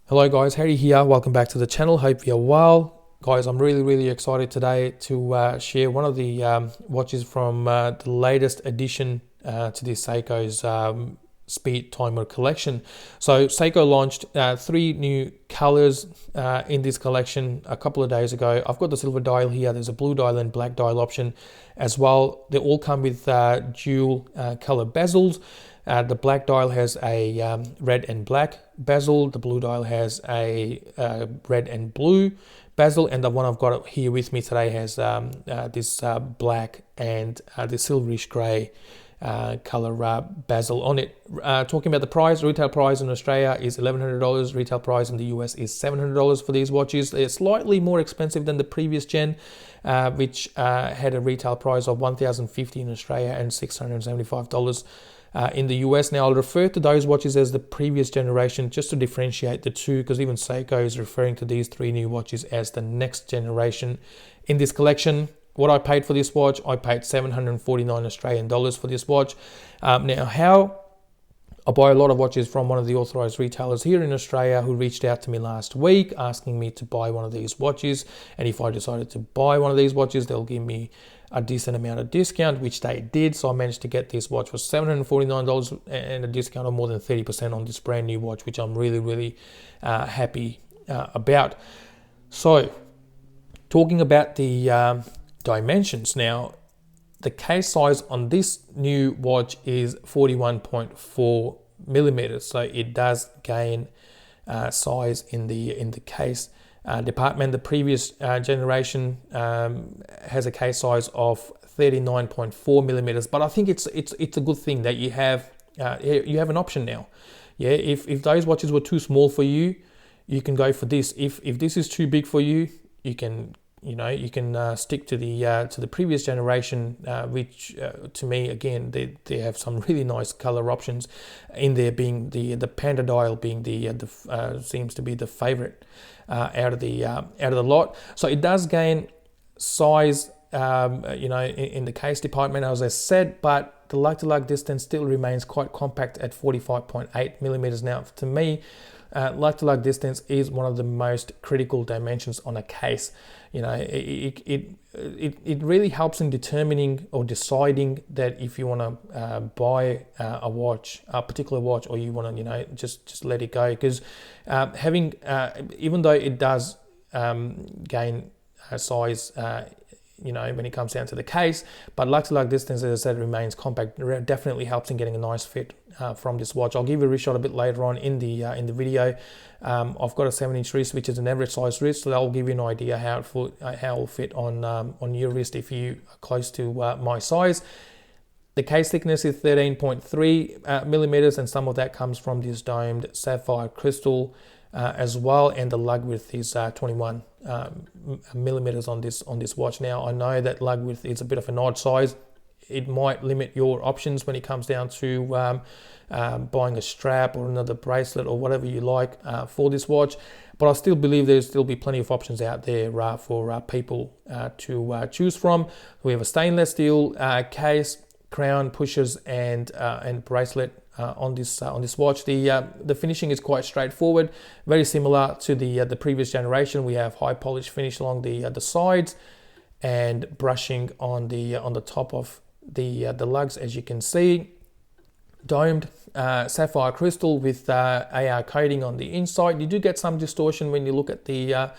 Hello guys, Harry here. Welcome back to the channel. Hope you're well. Guys, I'm really excited today to share one of the watches from the latest addition to this Seiko's Speedtimer collection. So Seiko launched 3 new colors in this collection a couple of days ago. I've got the silver dial here. There's a blue dial and black dial option as well. They all come with dual color bezels. The black dial has a red and black bezel. The blue dial has a red and blue bezel, and the one I've got here with me today has this black and the silverish grey color bezel on it. Talking about the price, retail price in Australia is $1,100. Retail price in the US is $700 for these watches. They're slightly more expensive than the previous gen, which had a retail price of $1,050 in Australia and $675 in the US. Now, I'll refer to those watches as the previous generation just to differentiate the two, because even Seiko is referring to these 3 new watches as the next generation in this collection. What I paid for this watch, I paid 749 Australian dollars for this watch. Now, how I buy a lot of watches from one of the authorized retailers here in Australia who reached out to me last week asking me to buy one of these watches. And if I decided to buy one of these watches, they'll give me a decent amount of discount, which they did. So I managed to get this watch for $749 and a discount of more than 30% on this brand new watch, which I'm really happy about. So talking about the dimensions now, the case size on this new watch is 41.4 millimeters, so it does gain size in the case department. The previous generation has a case size of 39.4 millimeters, but I think it's a good thing that you have an option now. Yeah, if those watches were too small for you, you can go for this. If this is too big for you, you can stick to the previous generation, which to me, again, they have some really nice color options in there, being the panda dial being the seems to be the favorite out of the lot. So it does gain size in the case department, as I said, but the lug-to-lug distance still remains quite compact at 45.8 millimeters. Now, to me, lug-to-lug distance is one of the most critical dimensions on a case. It really helps in determining or deciding that if you want to buy a particular watch, or you want to just let it go, because having even though it does gain size when it comes down to the case, but lug-to-lug distance, as I said, remains compact. Definitely helps in getting a nice fit from this watch. I'll give you a wrist shot a bit later on in the video. I've got a 7-inch wrist, which is an average size wrist, so that'll give you an idea how it'll fit on your wrist if you are close to my size. The case thickness is 13.3 millimeters, and some of that comes from this domed sapphire crystal as well, and the lug width is 21 millimeters on this watch. Now, I know that lug width is a bit of an odd size. It might limit your options when it comes down to buying a strap or another bracelet or whatever you like for this watch, but I still believe there'll still be plenty of options out there for people to choose from. We have a stainless steel case, crown, pushers, and bracelet on this watch. The finishing is quite straightforward, very similar to the previous generation. We have high polish finish along the sides and brushing on the top of the lugs, as you can see. Domed sapphire crystal with AR coating on the inside. You do get some distortion when you look at the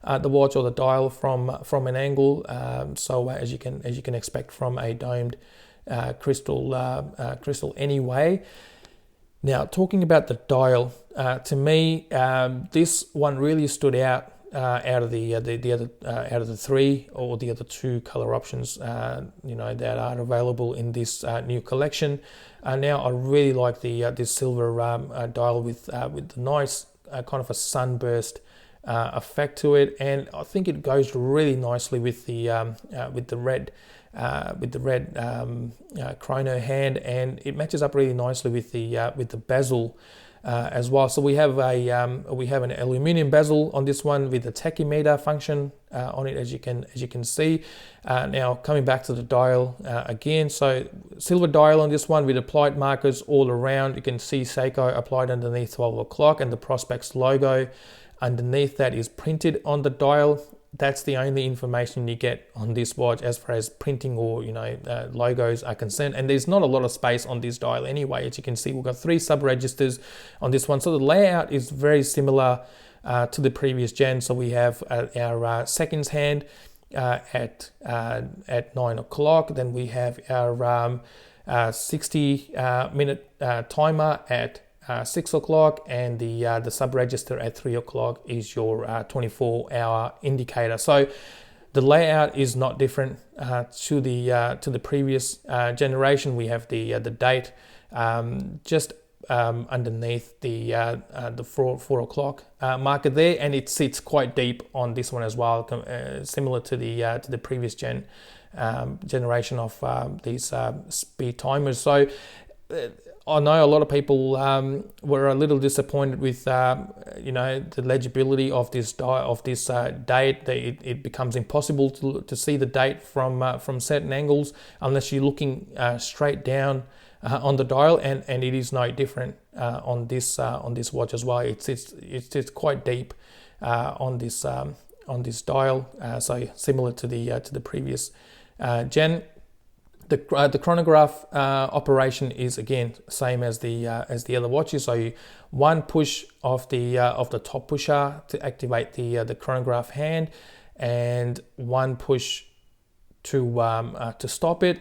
watch or the dial from an angle. So as you can expect from a domed crystal anyway. Now, talking about the dial, to me, this one really stood out out of the other 3 or the other 2 color options that are available in this new collection. Now, I really like this silver dial with the nice kind of a sunburst effect to it, and I think it goes really nicely with the red chrono hand, and it matches up really nicely with the bezel as well. So we have an aluminium bezel on this one with the tachymeter function on it, as you can see. Now coming back to the dial again, so silver dial on this one with applied markers all around. You can see Seiko applied underneath 12 o'clock, and the Prospex logo underneath that is printed on the dial. That's the only information you get on this watch as far as printing or logos are concerned, and there's not a lot of space on this dial anyway. As you can see, we've got 3 sub registers on this one, so the layout is very similar to the previous gen. So we have our seconds hand at 9 o'clock, then we have our 60 minute timer at 6 o'clock, and the sub register at 3 o'clock is your 24-hour indicator. So the layout is not different to the previous generation. We have the date just underneath the 4 o'clock marker there, and it sits quite deep on this one as well, similar to the previous generation of these speed timers. So I know a lot of people were a little disappointed with the legibility of this date. It becomes impossible to see the date from certain angles unless you're looking straight down on the dial, and it is no different on this watch as well. It's quite deep on this dial, so similar to the previous gen. The chronograph operation is again same as the other watches. So one push of the top pusher to activate the chronograph hand, and one push to stop it.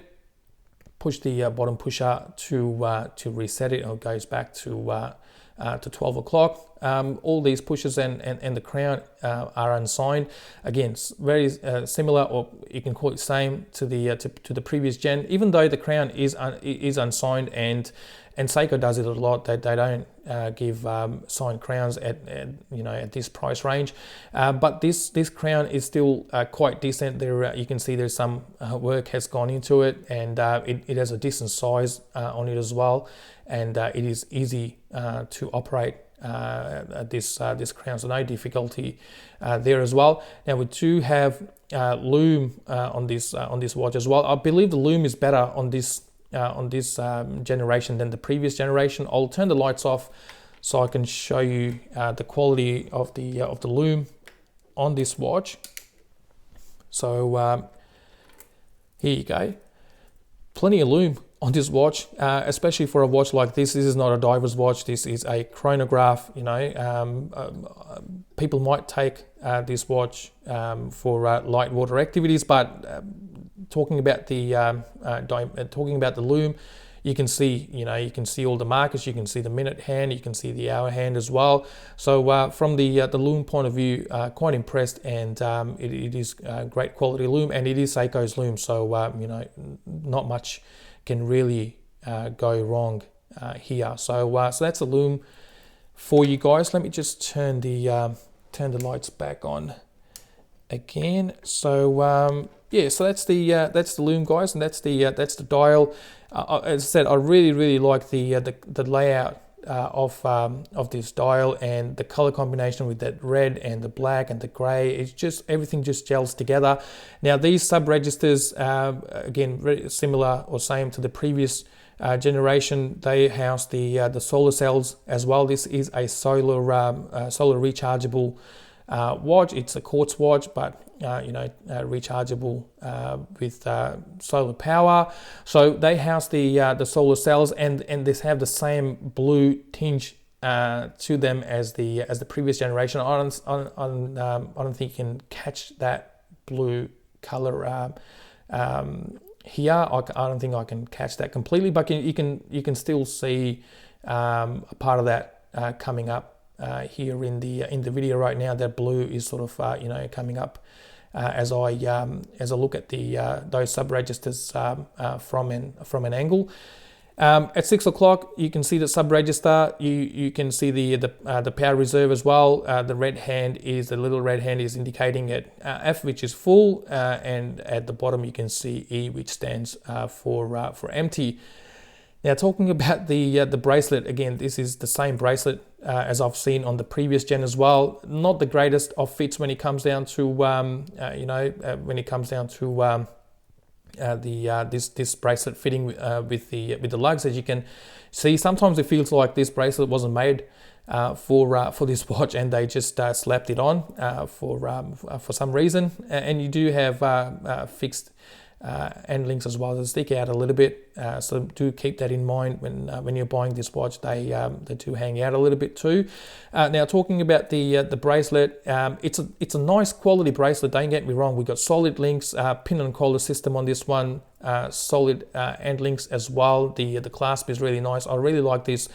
Push the bottom pusher to reset it, or it goes back to 12 o'clock. All these pushes and the crown are unsigned. Again, very similar, or you can call it same to the previous gen. Even though the crown is unsigned, and Seiko does it a lot. They don't give signed crowns at this price range. But this crown is still quite decent. There you can see there's some work has gone into it, and it has a decent size on it as well, and it is easy to operate. This crown, so no difficulty there as well. Now we do have Lume on this watch as well. I believe the Lume is better on this generation than the previous generation. I'll turn the lights off so I can show you the quality of the Lume on this watch. So here you go, plenty of Lume on this watch, especially for a watch like this. This is not a diver's watch. This is a chronograph. People might take this watch for light water activities, but talking about the Lume, you can see all the markers. You can see the minute hand. You can see the hour hand as well. So from the Lume point of view, quite impressed, and it is great quality Lume, and it is Seiko's Lume. So not much can really go wrong here. So that's a Lume for you guys. Let me just turn the lights back on again. So so that's the Lume, guys, and that's the dial. As I said, I really like the layout of this dial, and the color combination with that red and the black and the gray. It's just everything just gels together. Now these sub registers, again, very similar or same to the previous generation. They house the solar cells as well. This is a solar rechargeable watch. It's a quartz watch, but rechargeable with solar power. So they house the solar cells, and they have the same blue tinge to them as the previous generation. I don't think you can catch that blue color here. I don't think I can catch that completely, but you can still see a part of that coming up here in the video right now. That blue is sort of coming up as I look at those sub registers from an angle. At 6 o'clock, you can see the sub register. You can see the power reserve as well. The little red hand is indicating at F, which is full, and at the bottom you can see E, which stands for empty. Now, talking about the bracelet, again, this is the same bracelet as I've seen on the previous gen as well. Not the greatest of fits when it comes down to when it comes down to this bracelet fitting with the lugs. As you can see, sometimes it feels like this bracelet wasn't made for this watch, and they just slapped it on for some reason. And you do have fixed end links as well that stick out a little bit, so do keep that in mind when you're buying this watch. They do hang out a little bit too. Now, talking about the bracelet, it's a nice quality bracelet, don't get me wrong. We've got solid links, pin and collar system on this one, solid end links as well. The clasp is really nice. I really like these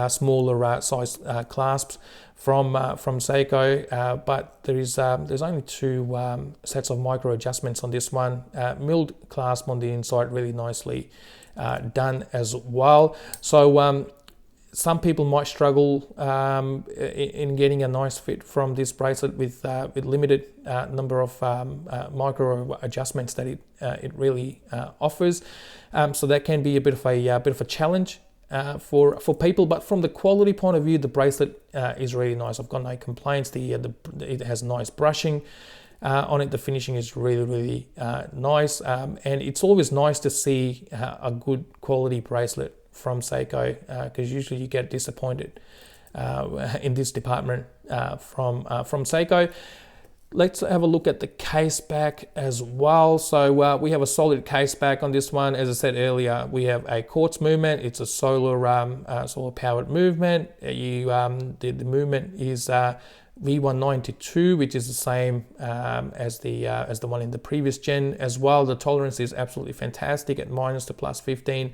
smaller size clasps from Seiko, but there's only two sets of micro adjustments on this one. Milled clasp on the inside, really nicely done as well. So some people might struggle in getting a nice fit from this bracelet with limited number of micro adjustments that it really offers. So that can be a bit of a challenge for people, but from the quality point of view, the bracelet is really nice. I've got no complaints. It has nice brushing on it. The finishing is really nice, and it's always nice to see a good quality bracelet from Seiko, because usually you get disappointed in this department from Seiko. Let's have a look at the case back as well. So we have a solid case back on this one. As I said earlier, we have a quartz movement. It's a solar powered movement. The movement is V192, which is the same as the one in the previous gen as well. The tolerance is absolutely fantastic at minus to plus 15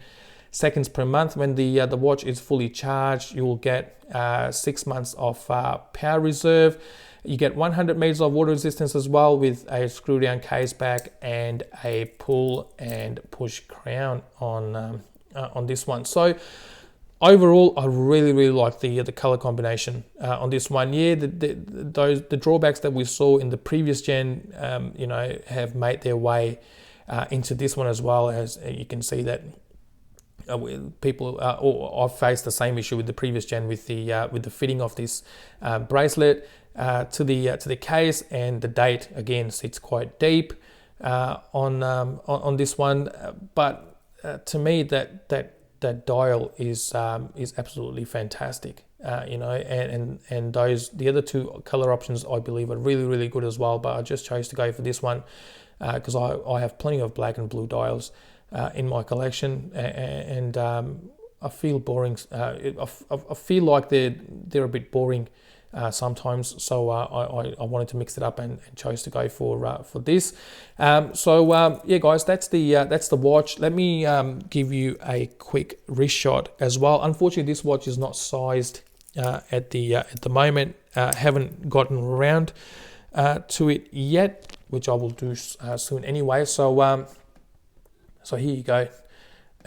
seconds per month. When the watch is fully charged, you will get 6 months of power reserve. You get 100 meters of water resistance as well, with a screw down case back and a pull and push crown on this one. So overall, I really like the color combination on this one. Yeah, the drawbacks that we saw in the previous gen, have made their way into this one as well. As you can see that people, or I've faced the same issue with the previous gen with the fitting of this bracelet to the case, and the date again sits quite deep on this one. But to me, that dial is absolutely fantastic. And the other two color options I believe are really good as well. But I just chose to go for this one because I have plenty of black and blue dials in my collection, and I feel boring. I feel like they're a bit boring sometimes, so I wanted to mix it up and chose to go for this. Yeah, guys, that's the watch. Let me give you a quick wrist shot as well. Unfortunately, this watch is not sized at the moment. Haven't gotten around to it yet, which I will do soon anyway. So here you go.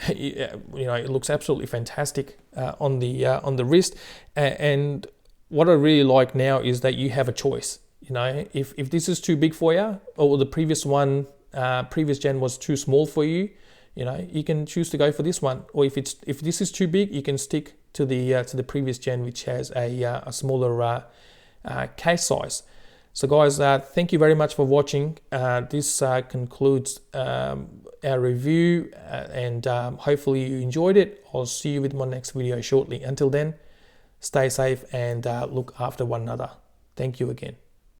It looks absolutely fantastic on the wrist, and what I really like now is that you have a choice. If this is too big for you, or the previous gen was too small for you, you can choose to go for this one. Or if this is too big, you can stick to the previous gen, which has a smaller case size. So guys, thank you very much for watching. This concludes our review, and hopefully you enjoyed it. I'll see you with my next video shortly. Until then, stay safe and look after one another. Thank you again.